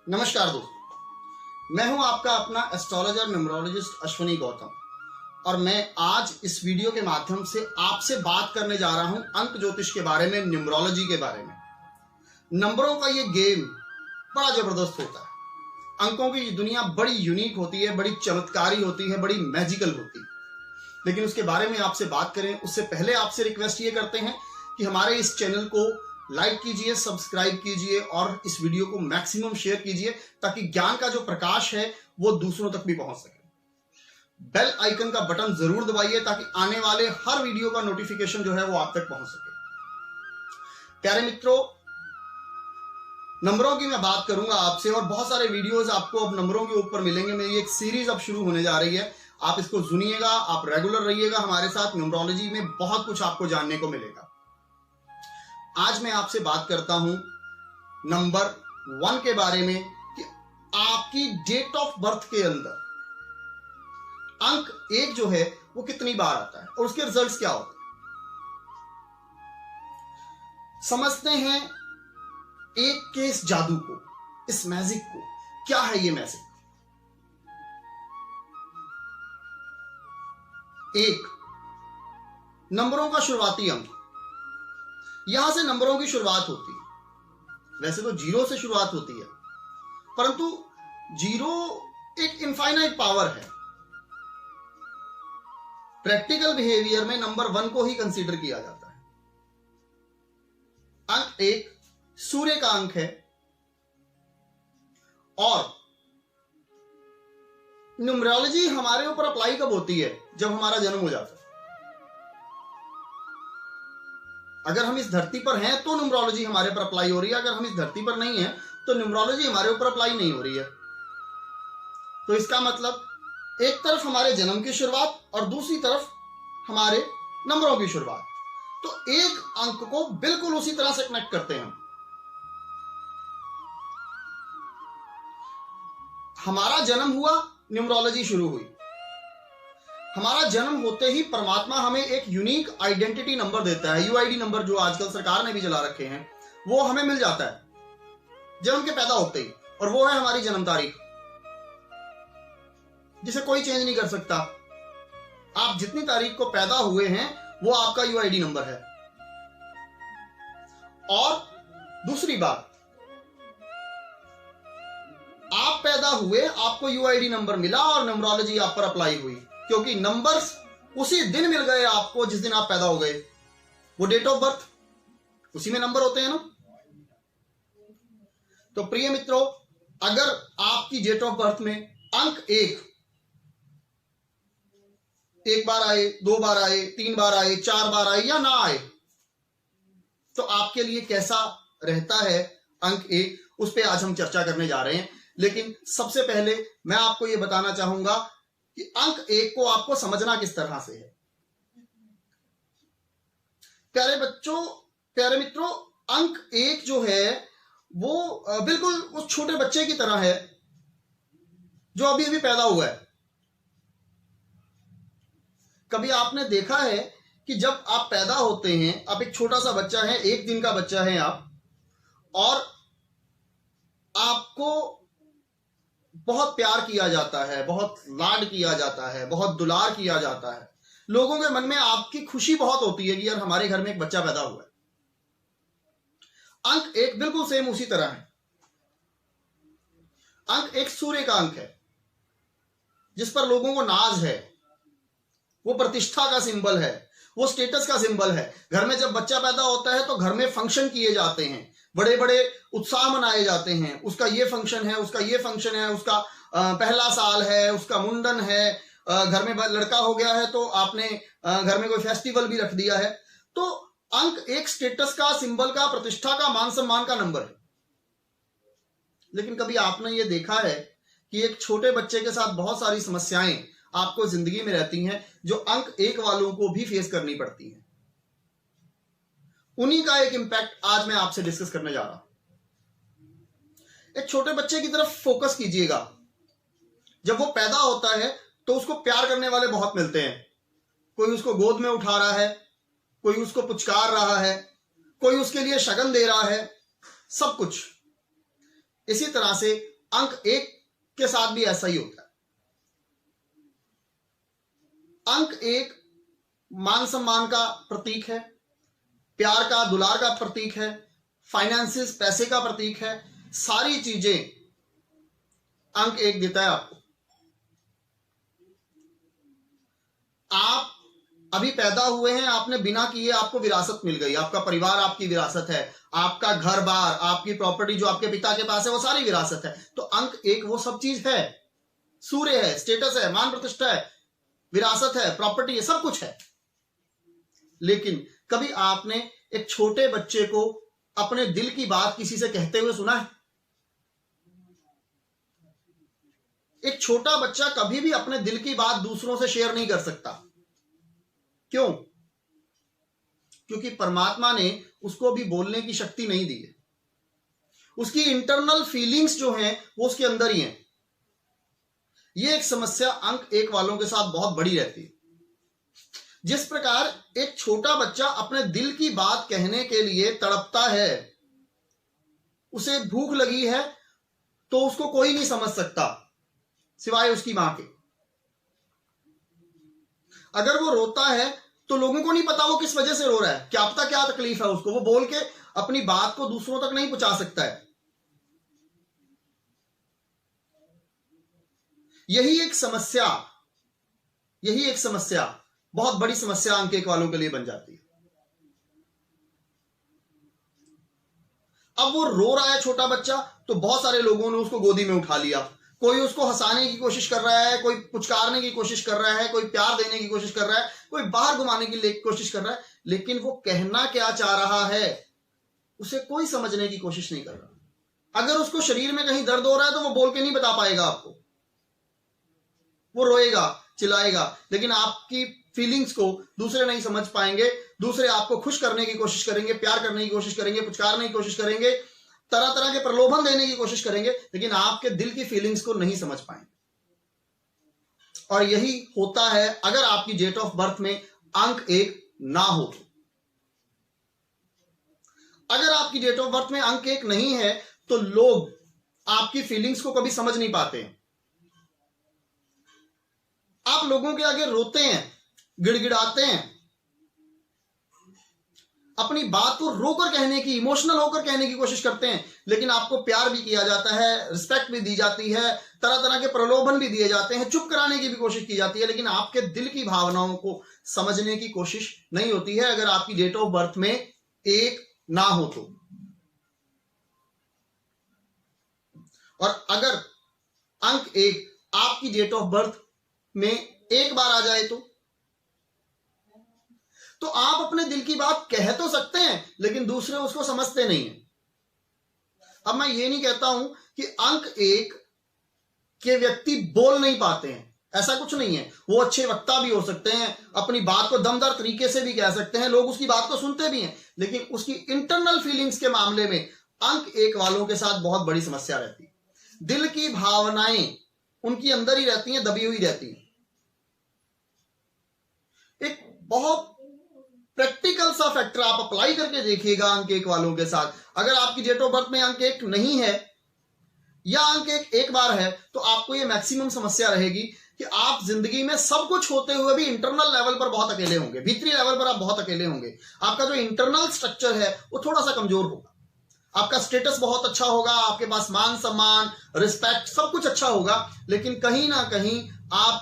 नमस्कार दोस्तों, मैं हूं आपका अपना एस्ट्रोलॉजर न्यूमरोलॉजिस्ट अश्विनी गौतम और मैं आज इस वीडियो के माध्यम से आपसे बात करने जा रहा हूं अंक ज्योतिष के बारे में, न्यूमरोलॉजी के बारे में। नंबरों का ये गेम बड़ा जबरदस्त होता है। अंकों की दुनिया बड़ी यूनिक होती है, बड़ी चमत्कारी होती है, बड़ी मैजिकल होती है। लेकिन उसके बारे में आपसे बात करें उससे पहले आपसे रिक्वेस्ट ये करते हैं कि हमारे इस चैनल को लाइक कीजिए, सब्सक्राइब कीजिए और इस वीडियो को मैक्सिमम शेयर कीजिए ताकि ज्ञान का जो प्रकाश है वो दूसरों तक भी पहुंच सके। बेल आइकन का बटन जरूर दबाइए ताकि आने वाले हर वीडियो का नोटिफिकेशन जो है वो आप तक पहुंच सके। प्यारे मित्रों, नंबरों की मैं बात करूंगा आपसे और बहुत सारे वीडियोस आपको अब नंबरों के ऊपर मिलेंगे। मेरी एक सीरीज अब शुरू होने जा रही है, आप इसको सुनिएगा, आप रेगुलर रहिएगा हमारे साथ। न्यूमरोलॉजी में बहुत कुछ आपको जानने को मिलेगा। आज मैं आपसे बात करता हूं नंबर 1 के बारे में कि आपकी डेट ऑफ बर्थ के अंदर अंक 1 जो है वो कितनी बार आता है और उसके रिजल्ट्स क्या होते हैं। समझते हैं एक के इस जादू को, इस मैजिक को। क्या है ये मैजिक? एक, नंबरों का शुरुआती अंक। यहां से नंबरों की शुरुआत होती है। वैसे तो 0 से शुरुआत होती है, परंतु 0 एक इनफाइनाइट पावर है। प्रैक्टिकल बिहेवियर में नंबर 1 को ही कंसीडर किया जाता है। अंक 1 सूर्य का अंक है और न्यूमरोलॉजी हमारे ऊपर अप्लाई कब होती है? जब हमारा जन्म हो जाता है। अगर हम इस धरती पर हैं तो न्यूमरोलॉजी हमारे पर अप्लाई हो रही है, अगर हम इस धरती पर नहीं है तो न्यूमरोलॉजी हमारे ऊपर अप्लाई नहीं हो रही है। तो इसका मतलब एक तरफ हमारे जन्म की शुरुआत और दूसरी तरफ हमारे नंबरों की शुरुआत। तो एक अंक को बिल्कुल उसी तरह से कनेक्ट करते हैं। हमारा जन्म हुआ, न्यूमरोलॉजी शुरू हुई। हमारा जन्म होते ही परमात्मा हमें एक यूनिक आइडेंटिटी नंबर देता है। यूआईडी नंबर जो आजकल सरकार ने भी चला रखे हैं वो हमें मिल जाता है जन्म के पैदा होते ही, और वो है हमारी जन्म तारीख, जिसे कोई चेंज नहीं कर सकता। आप जितनी तारीख को पैदा हुए हैं वो आपका यूआईडी नंबर है। और दूसरी बात, आप पैदा हुए, आपको यूआईडी नंबर मिला और न्यूमरोलॉजी आप पर अप्लाई हुई, क्योंकि नंबर्स उसी दिन मिल गए आपको जिस दिन आप पैदा हो गए। वो डेट ऑफ बर्थ, उसी में नंबर होते हैं ना। तो प्रिय मित्रों, अगर आपकी डेट ऑफ बर्थ में अंक 1 बार आए, 2 बार आए, 3 बार आए, 4 बार आए या ना आए, तो आपके लिए कैसा रहता है अंक 1, उस पर आज हम चर्चा करने जा रहे हैं। लेकिन सबसे पहले मैं आपको यह बताना चाहूंगा कि अंक 1 को आपको समझना किस तरह से है। प्यारे बच्चों, प्यारे मित्रों, अंक 1 जो है वो बिल्कुल उस छोटे बच्चे की तरह है जो अभी अभी पैदा हुआ है। कभी आपने देखा है कि जब आप पैदा होते हैं, आप एक छोटा सा बच्चा है, 1 दिन का बच्चा है आप, और आपको बहुत प्यार किया जाता है, बहुत लाड किया जाता है, बहुत दुलार किया जाता है। लोगों के मन में आपकी खुशी बहुत होती है कि यार हमारे घर में एक बच्चा पैदा हुआ है। अंक 1 बिल्कुल सेम उसी तरह है। अंक 1 सूर्य का अंक है जिस पर लोगों को नाज है। वो प्रतिष्ठा का सिंबल है, वो स्टेटस का सिंबल है। घर में जब बच्चा पैदा होता है तो घर में फंक्शन किए जाते हैं, बड़े बड़े उत्साह मनाए जाते हैं। उसका ये फंक्शन है, उसका ये फंक्शन है, उसका पहला साल है, उसका मुंडन है, घर में लड़का हो गया है तो आपने घर में कोई फेस्टिवल भी रख दिया है। तो अंक 1 स्टेटस का, सिंबल का, प्रतिष्ठा का, मान सम्मान का नंबर है। लेकिन कभी आपने ये देखा है कि एक छोटे बच्चे के साथ बहुत सारी समस्याएं आपको जिंदगी में रहती हैं जो अंक 1 वालों को भी फेस करनी पड़ती हैं। उन्हीं का एक इंपैक्ट आज मैं आपसे डिस्कस करने जा रहा हूं। एक छोटे बच्चे की तरफ फोकस कीजिएगा। जब वो पैदा होता है तो उसको प्यार करने वाले बहुत मिलते हैं। कोई उसको गोद में उठा रहा है, कोई उसको पुचकार रहा है, कोई उसके लिए शगन दे रहा है, सब कुछ। इसी तरह से अंक 1 के साथ भी ऐसा ही होता है। अंक 1 मान सम्मान का प्रतीक है, प्यार का दुलार का प्रतीक है, फाइनेंसिस पैसे का प्रतीक है, सारी चीजें अंक 1 देता है आपको। आप अभी पैदा हुए हैं, आपने बिना किए आपको विरासत मिल गई, आपका परिवार आपकी विरासत है, आपका घर बार, आपकी प्रॉपर्टी जो आपके पिता के पास है वो सारी विरासत है। तो अंक 1 वो सब चीज है, सूर्य है, स्टेटस है, मान प्रतिष्ठा है, विरासत है, प्रॉपर्टी है, सब कुछ है। लेकिन कभी आपने एक छोटे बच्चे को अपने दिल की बात किसी से कहते हुए सुना है? एक छोटा बच्चा कभी भी अपने दिल की बात दूसरों से शेयर नहीं कर सकता। क्यों? क्योंकि परमात्मा ने उसको भी बोलने की शक्ति नहीं दी है। उसकी इंटरनल फीलिंग्स जो हैं वो उसके अंदर ही हैं। ये एक समस्या अंक 1 वालों के साथ बहुत बड़ी रहती है। जिस प्रकार एक छोटा बच्चा अपने दिल की बात कहने के लिए तड़पता है, उसे भूख लगी है तो उसको कोई नहीं समझ सकता सिवाय उसकी मां के। अगर वो रोता है तो लोगों को नहीं पता वो किस वजह से रो रहा है, क्या पता क्या तकलीफ है उसको, वो बोल के अपनी बात को दूसरों तक नहीं पहुंचा सकता है। यही एक समस्या बहुत बड़ी समस्या अंक 1 वालों के लिए बन जाती है। अब वो रो रहा है छोटा बच्चा, तो बहुत सारे लोगों ने उसको गोदी में उठा लिया, कोई उसको हंसाने की कोशिश कर रहा है, कोई पुचकारने की कोशिश कर रहा है, कोई प्यार देने की कोशिश कर रहा है, कोई बाहर घुमाने की कोशिश कर रहा है, लेकिन वो कहना क्या चाह रहा है उसे कोई समझने की कोशिश नहीं कर रहा। अगर उसको शरीर में कहीं दर्द हो रहा है तो वो बोल के नहीं बता पाएगा आपको, वो रोएगा, चिल्लाएगा, लेकिन आपकी फीलिंग्स को दूसरे नहीं समझ पाएंगे। दूसरे आपको खुश करने की कोशिश करेंगे, प्यार करने की कोशिश करेंगे, पुचकारने की कोशिश करेंगे, तरह तरह के प्रलोभन देने की कोशिश करेंगे, लेकिन आपके दिल की फीलिंग्स को नहीं समझ पाएंगे। और यही होता है अगर आपकी डेट ऑफ बर्थ में अंक 1 ना हो तो। अगर आपकी डेट ऑफ बर्थ में अंक 1 नहीं है तो लोग आपकी फीलिंग्स को कभी समझ नहीं पाते हैं। आप लोगों के आगे रोते हैं, गिड़गिड़ाते हैं, अपनी बात को रोकर कहने की, इमोशनल होकर कहने की कोशिश करते हैं, लेकिन आपको प्यार भी किया जाता है, रिस्पेक्ट भी दी जाती है, तरह तरह के प्रलोभन भी दिए जाते हैं, चुप कराने की भी कोशिश की जाती है, लेकिन आपके दिल की भावनाओं को समझने की कोशिश नहीं होती है अगर आपकी डेट ऑफ बर्थ में 1 ना हो तो। और अगर अंक 1 आपकी डेट ऑफ बर्थ में एक बार आ जाए तो आप अपने दिल की बात कह तो सकते हैं, लेकिन दूसरे उसको समझते नहीं है। अब मैं ये नहीं कहता हूं कि अंक 1 के व्यक्ति बोल नहीं पाते हैं, ऐसा कुछ नहीं है। वो अच्छे वक्ता भी हो सकते हैं, अपनी बात को दमदार तरीके से भी कह सकते हैं, लोग उसकी बात को सुनते भी हैं, लेकिन उसकी इंटरनल फीलिंग्स के मामले में अंक 1 वालों के साथ बहुत बड़ी समस्या रहती है। दिल की भावनाएं उनकी अंदर ही रहती हैं, दबी हुई रहती हैं। एक बहुत प्रैक्टिकल सा फैक्टर आप अप्लाई करके देखिएगा अंक 1 वालों के साथ। अगर आपकी डेट ऑफ बर्थ में अंक 1 नहीं है या अंक 1 एक बार है तो आपको यह मैक्सिमम समस्या रहेगी कि आप जिंदगी में सब कुछ होते हुए भी इंटरनल लेवल पर बहुत अकेले होंगे, भीतरी लेवल पर आप बहुत अकेले होंगे। आपका जो इंटरनल स्ट्रक्चर है वो थोड़ा सा कमजोर होगा, आपका स्टेटस बहुत अच्छा होगा, आपके पास मान सम्मान, रिस्पेक्ट, सब कुछ अच्छा होगा, लेकिन कहीं ना कहीं आप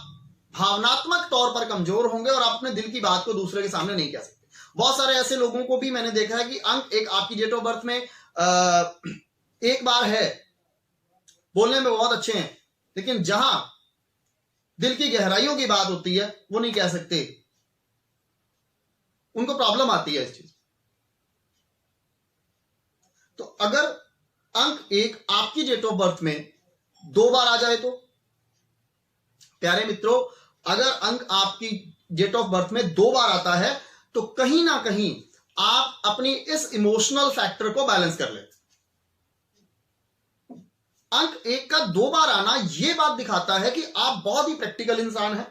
भावनात्मक तौर पर कमजोर होंगे और आप अपने दिल की बात को दूसरे के सामने नहीं कह सकते। बहुत सारे ऐसे लोगों को भी मैंने देखा है कि अंक 1 आपकी डेट ऑफ बर्थ में एक बार है, बोलने में बहुत अच्छे हैं, लेकिन जहां दिल की गहराइयों की बात होती है वो नहीं कह सकते, उनको प्रॉब्लम आती है इस चीज। तो अगर अंक 1 आपकी डेट ऑफ बर्थ में 2 बार आ जाए तो, प्यारे मित्रों, अगर अंक आपकी डेट ऑफ बर्थ में 2 बार आता है तो कहीं ना कहीं आप अपनी इस इमोशनल फैक्टर को बैलेंस कर लेते। अंक 1 का 2 बार आना यह बात दिखाता है कि आप बहुत ही प्रैक्टिकल इंसान हैं,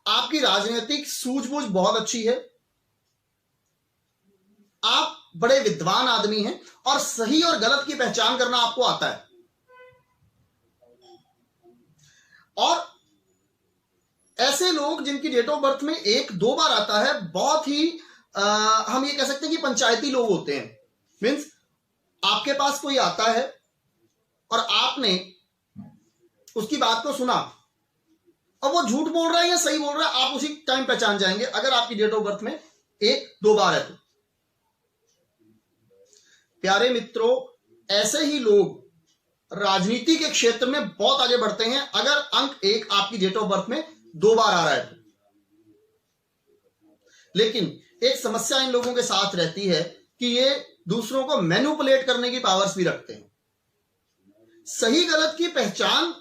आपकी राजनीतिक सूझबूझ बहुत अच्छी है, आप बड़े विद्वान आदमी हैं और सही और गलत की पहचान करना आपको आता है। और ऐसे लोग जिनकी डेट ऑफ बर्थ में 1-2 बार आता है, बहुत ही हम ये कह सकते हैं कि पंचायती लोग होते हैं। मीन्स आपके पास कोई आता है और आपने उसकी बात को सुना, अब वो झूठ बोल रहा है या सही बोल रहा है आप उसी टाइम पहचान जाएंगे, अगर आपकी डेट ऑफ बर्थ में 1-2 बार है तो। प्यारे मित्रों, ऐसे ही लोग राजनीति के क्षेत्र में बहुत आगे बढ़ते हैं अगर अंक 1 आपकी डेट ऑफ बर्थ में 2 बार आ रहा है तो। लेकिन एक समस्या इन लोगों के साथ रहती है कि ये दूसरों को मैनिपुलेट करने की पावर्स भी रखते हैं। सही गलत की पहचान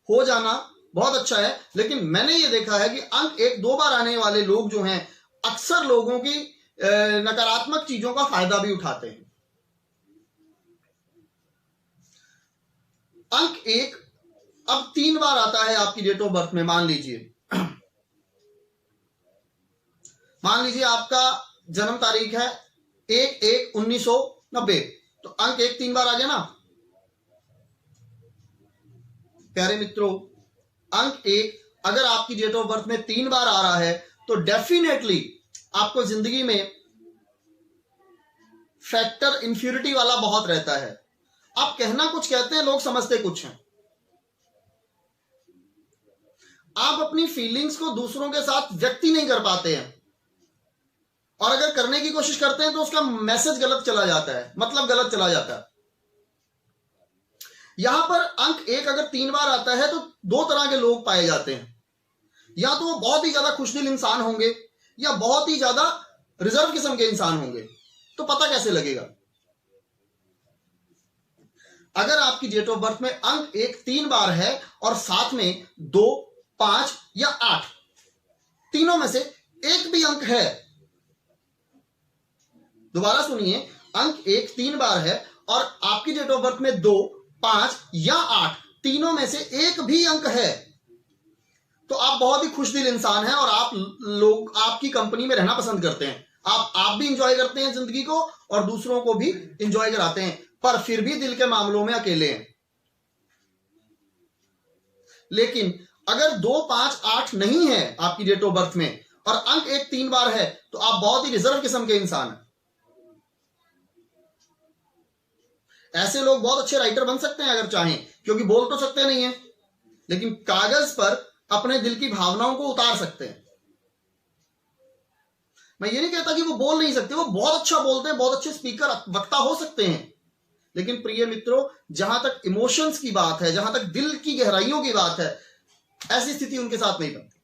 हो जाना बहुत अच्छा है, लेकिन मैंने ये देखा है कि अंक 1-2 बार आने वाले लोग जो हैं अक्सर लोगों की नकारात्मक चीजों का फायदा भी उठाते हैं। अंक 1 अब 3 बार आता है आपकी डेट ऑफ बर्थ में। मान लीजिए आपका जन्म तारीख है 1/1/1990, तो अंक 1 3 बार आ गया ना। प्यारे मित्रों, अंक 1 अगर आपकी डेट ऑफ बर्थ में 3 बार आ रहा है तो डेफिनेटली आपको जिंदगी में फैक्टर इंफ्यूरिटी वाला बहुत रहता है। आप कहना कुछ कहते हैं, लोग समझते कुछ हैं। आप अपनी फीलिंग्स को दूसरों के साथ व्यक्त नहीं कर पाते हैं, और अगर करने की कोशिश करते हैं तो उसका मैसेज गलत चला जाता है, मतलब गलत चला जाता है। यहां पर अंक 1 अगर 3 बार आता है तो 2 तरह के लोग पाए जाते हैं। या तो वो बहुत ही ज्यादा खुशदिल इंसान होंगे या बहुत ही ज्यादा रिजर्व किस्म के इंसान होंगे। तो पता कैसे लगेगा? अगर आपकी डेट ऑफ बर्थ में अंक 1 3 बार है और साथ में 2, 5 या 8, तीनों में से एक भी अंक है, दोबारा सुनिए, अंक 1 3 बार है और आपकी डेट ऑफ बर्थ में 2, 5 या 8, तीनों में से एक भी अंक है, तो आप बहुत ही खुशदिल इंसान हैं और आप लोग आपकी कंपनी में रहना पसंद करते हैं। आप भी इंजॉय करते हैं जिंदगी को और दूसरों को भी इंजॉय कराते हैं, पर फिर भी दिल के मामलों में अकेले हैं। लेकिन अगर 2, 5, 8 नहीं है आपकी डेट ऑफ बर्थ में और अंक 1 3 बार है तो आप बहुत ही रिजर्व किस्म के इंसान हैं। ऐसे लोग बहुत अच्छे राइटर बन सकते हैं अगर चाहें, क्योंकि बोल तो सकते नहीं है, लेकिन कागज पर अपने दिल की भावनाओं को उतार सकते हैं। मैं ये नहीं कहता कि वो बोल नहीं सकते, वो बहुत अच्छा बोलते हैं, बहुत अच्छे स्पीकर वक्ता हो सकते हैं, लेकिन प्रिय मित्रों, जहां तक इमोशंस की बात है, जहां तक दिल की गहराइयों की बात है, ऐसी स्थिति उनके साथ नहीं बनती।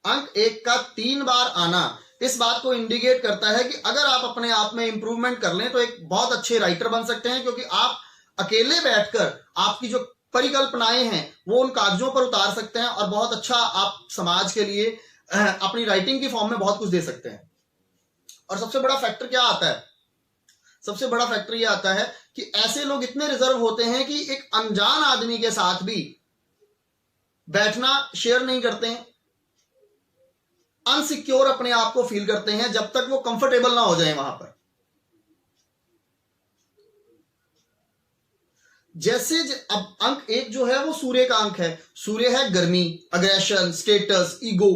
अंक 1 का 3 बार आना इस बात को इंडिकेट करता है कि अगर आप अपने आप में इंप्रूवमेंट कर लें तो एक बहुत अच्छे राइटर बन सकते हैं, क्योंकि आप अकेले बैठकर आपकी जो परिकल्पनाएं हैं वो उन कागजों पर उतार सकते हैं और बहुत अच्छा आप समाज के लिए अपनी राइटिंग की फॉर्म में बहुत कुछ दे सकते हैं। और सबसे बड़ा फैक्टर क्या आता है? सबसे बड़ा फैक्टर यह आता है कि ऐसे लोग इतने रिजर्व होते हैं कि एक अनजान आदमी के साथ भी बैठना शेयर नहीं करते हैं, अनसिक्योर अपने आप को फील करते हैं जब तक वो कंफर्टेबल ना हो जाए वहां पर। जैसे अब अंक 1 जो है वो सूर्य का अंक है। सूर्य है गर्मी, अग्रेशन, स्टेटस, ईगो।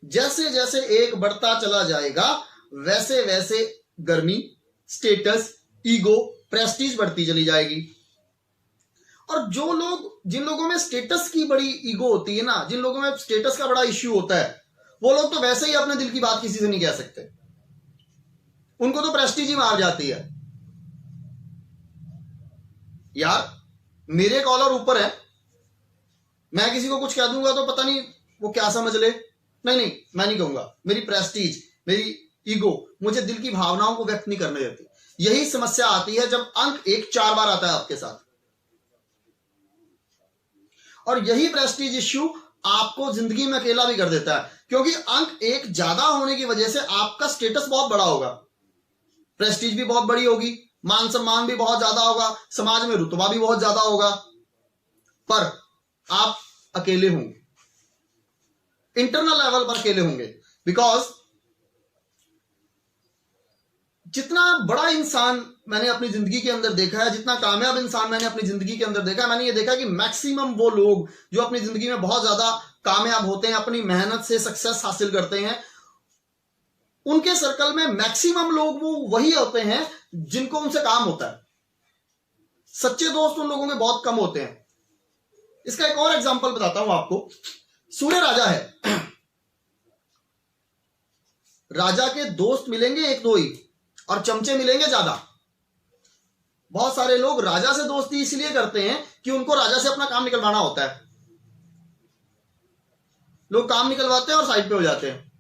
जैसे जैसे 1 बढ़ता चला जाएगा वैसे वैसे गर्मी, स्टेटस, ईगो, प्रेस्टीज बढ़ती चली जाएगी। और जिन लोगों में स्टेटस की बड़ी ईगो होती है ना, जिन लोगों में स्टेटस का बड़ा इश्यू होता है, वो लोग तो वैसे ही अपने दिल की बात किसी से नहीं कह सकते, उनको तो प्रेस्टीज ही मार जाती है। यार मेरे कॉलर ऊपर है, मैं किसी को कुछ कह दूंगा तो पता नहीं वो क्या समझ ले। नहीं, मैं नहीं कहूंगा। मेरी प्रेस्टीज, मेरी ईगो मुझे दिल की भावनाओं को व्यक्त नहीं करने देती। यही समस्या आती है जब अंक 1 4 बार आता है आपके साथ, और यही प्रेस्टीज इश्यू आपको जिंदगी में अकेला भी कर देता है, क्योंकि अंक 1 ज्यादा होने की वजह से आपका स्टेटस बहुत बड़ा होगा, प्रेस्टीज भी बहुत बड़ी होगी, मान सम्मान भी बहुत ज्यादा होगा, समाज में रुतबा भी बहुत ज्यादा होगा, पर आप अकेले होंगे, इंटरनल लेवल पर अकेले होंगे। बिकॉज जितना बड़ा इंसान मैंने अपनी जिंदगी के अंदर देखा है, जितना कामयाब इंसान मैंने अपनी जिंदगी के अंदर देखा है, मैंने ये देखा कि मैक्सिमम वो लोग जो अपनी जिंदगी में बहुत ज्यादा कामयाब होते हैं, अपनी मेहनत से सक्सेस हासिल करते हैं, उनके सर्कल में मैक्सिमम लोग वो वही होते हैं जिनको उनसे काम होता है। सच्चे दोस्त उन लोगों में बहुत कम होते हैं। इसका एक और एग्जांपल बताता हूं आपको। सूर्य राजा है, राजा के दोस्त मिलेंगे एक दो ही और चमचे मिलेंगे ज्यादा। बहुत सारे लोग राजा से दोस्ती इसलिए करते हैं कि उनको राजा से अपना काम निकलवाना होता है। लोग काम निकलवाते हैं और साइड पे हो जाते हैं।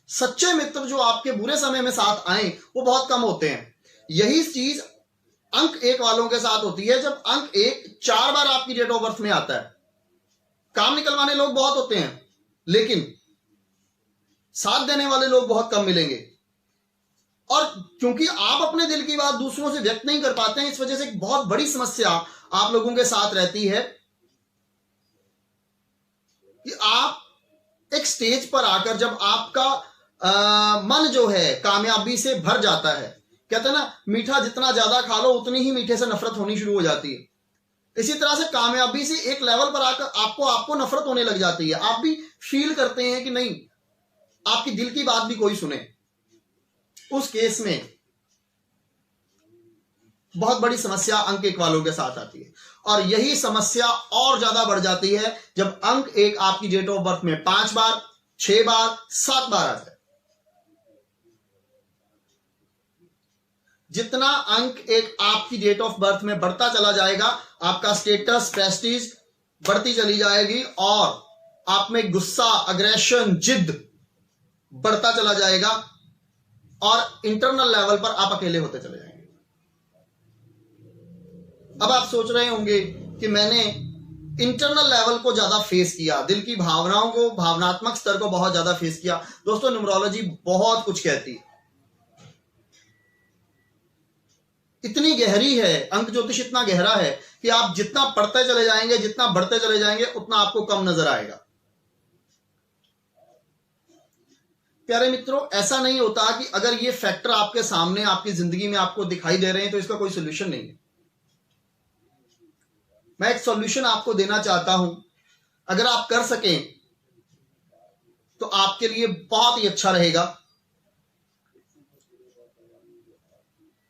सच्चे मित्र जो आपके बुरे समय में साथ आए वो बहुत कम होते हैं। यही चीज अंक 1 वालों के साथ होती है। जब अंक 1 4 बार आपकी डेट ऑफ बर्थ में आता है, काम निकलवाने लोग बहुत होते हैं, लेकिन साथ देने वाले लोग बहुत कम मिलेंगे। और क्योंकि आप अपने दिल की बात दूसरों से व्यक्त नहीं कर पाते हैं, इस वजह से एक बहुत बड़ी समस्या आप लोगों के साथ रहती है कि आप एक स्टेज पर आकर जब आपका मन जो है कामयाबी से भर जाता है, कहते हैं ना मीठा जितना ज्यादा खा लो उतनी ही मीठे से नफरत होनी शुरू हो जाती है। इसी तरह से कामयाबी से एक लेवल पर आकर आपको नफरत होने लग जाती है। आप भी फील करते हैं कि नहीं आपकी दिल की बात भी कोई सुने। उस केस में बहुत बड़ी समस्या अंक 1 वालों के साथ आती है। और यही समस्या और ज्यादा बढ़ जाती है जब अंक 1 आपकी डेट ऑफ बर्थ में 5 बार, 6 बार, 7 बार आ जाए। जितना अंक 1 आपकी डेट ऑफ बर्थ में बढ़ता चला जाएगा, आपका स्टेटस, प्रेस्टीज बढ़ती चली जाएगी और आप में गुस्सा, अग्रेशन, जिद बढ़ता चला जाएगा और इंटरनल लेवल पर आप अकेले होते चले जाएंगे। अब आप सोच रहे होंगे कि मैंने इंटरनल लेवल को ज्यादा फेस किया, दिल की भावनाओं को, भावनात्मक स्तर को बहुत ज्यादा फेस किया। दोस्तों न्यूमरोलॉजी बहुत कुछ कहती है, इतनी गहरी है, अंक ज्योतिष इतना गहरा है कि आप जितना पढ़ते चले जाएंगे, जितना बढ़ते चले जाएंगे, उतना आपको कम नजर आएगा। प्यारे मित्रों, ऐसा नहीं होता कि अगर ये फैक्टर आपके सामने आपकी जिंदगी में आपको दिखाई दे रहे हैं तो इसका कोई सोल्यूशन नहीं है। मैं एक सॉल्यूशन आपको देना चाहता हूं, अगर आप कर सकें तो आपके लिए बहुत ही अच्छा रहेगा।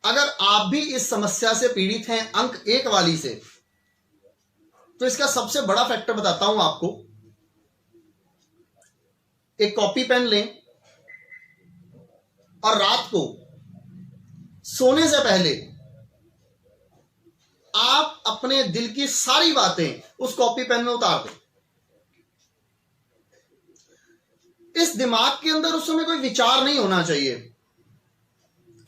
अगर आप भी इस समस्या से पीड़ित हैं अंक 1 वाली से, तो इसका सबसे बड़ा फैक्टर बताता हूं आपको। एक कॉपी पेन लें और रात को सोने से पहले आप अपने दिल की सारी बातें उस कॉपी पेन में उतार दें। इस दिमाग के अंदर उस समय कोई विचार नहीं होना चाहिए।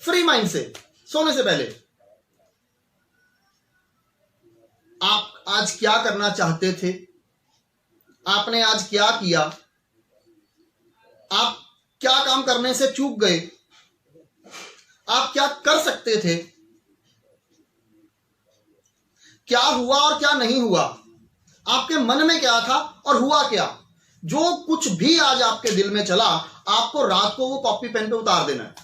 फ्री माइंड से सोने से पहले आप आज क्या करना चाहते थे, आपने आज क्या किया, आप क्या काम करने से चूक गए, आप क्या कर सकते थे, क्या हुआ और क्या नहीं हुआ, आपके मन में क्या था और हुआ क्या। जो कुछ भी आज आपके दिल में चला, आपको रात को वो कॉपी पेन पे उतार देना है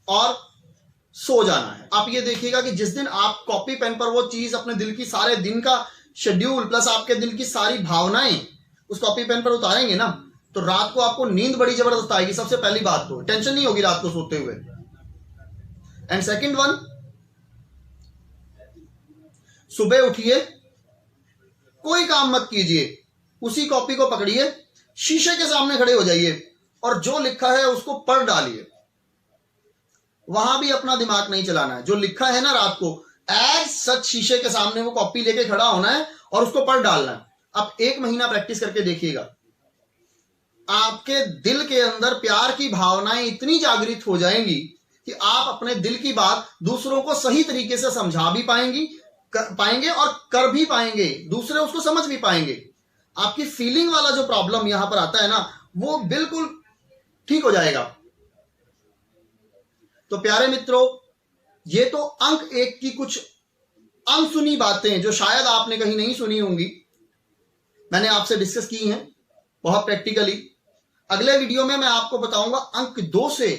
और सो जाना है। आप ये देखिएगा कि जिस दिन आप कॉपी पेन पर वो चीज, अपने दिल की सारे दिन का शेड्यूल प्लस आपके दिल की सारी भावनाएं उस कॉपी पेन पर उतारेंगे ना, तो रात को आपको नींद बड़ी जबरदस्त आएगी। सबसे पहली बात तो टेंशन नहीं होगी रात को सोते हुए। एंड सेकंड वन, सुबह उठिए, कोई काम मत कीजिए, उसी कॉपी को पकड़िए, शीशे के सामने खड़े हो जाइए और जो लिखा है उसको पढ़ डालिए। वहां भी अपना दिमाग नहीं चलाना है। जो लिखा है ना रात को, एज सच शीशे के सामने वो कॉपी लेके खड़ा होना है और उसको पढ़ डालना है। आप 1 महीना प्रैक्टिस करके देखिएगा, आपके दिल के अंदर प्यार की भावनाएं इतनी जागृत हो जाएंगी कि आप अपने दिल की बात दूसरों को सही तरीके से समझा भी पाएंगे और कर भी पाएंगे, दूसरे उसको समझ भी पाएंगे। आपकी फीलिंग वाला जो प्रॉब्लम यहां पर आता है ना, वो बिल्कुल ठीक हो जाएगा। तो प्यारे मित्रों, ये तो अंक 1 की कुछ अनसुनी बातें जो शायद आपने कहीं नहीं सुनी होंगी, मैंने आपसे डिस्कस की हैं बहुत प्रैक्टिकली। अगले वीडियो में मैं आपको बताऊंगा अंक 2 से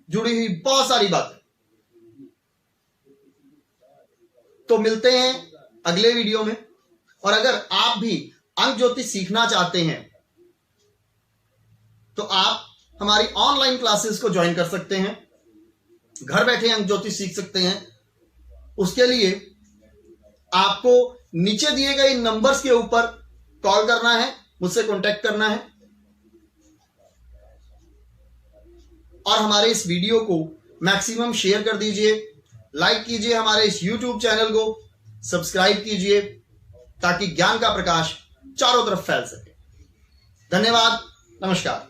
जुड़ी हुई बहुत सारी बातें। तो मिलते हैं अगले वीडियो में। और अगर आप भी अंक ज्योतिष सीखना चाहते हैं तो आप हमारी ऑनलाइन क्लासेस को ज्वाइन कर सकते हैं, घर बैठे अंक ज्योतिष सीख सकते हैं। उसके लिए आपको नीचे दिए गए नंबर्स के ऊपर कॉल करना है, मुझसे कांटेक्ट करना है और हमारे इस वीडियो को मैक्सिमम शेयर कर दीजिए, लाइक कीजिए, हमारे इस YouTube चैनल को सब्सक्राइब कीजिए ताकि ज्ञान का प्रकाश चारों तरफ फैल सके। धन्यवाद, नमस्कार।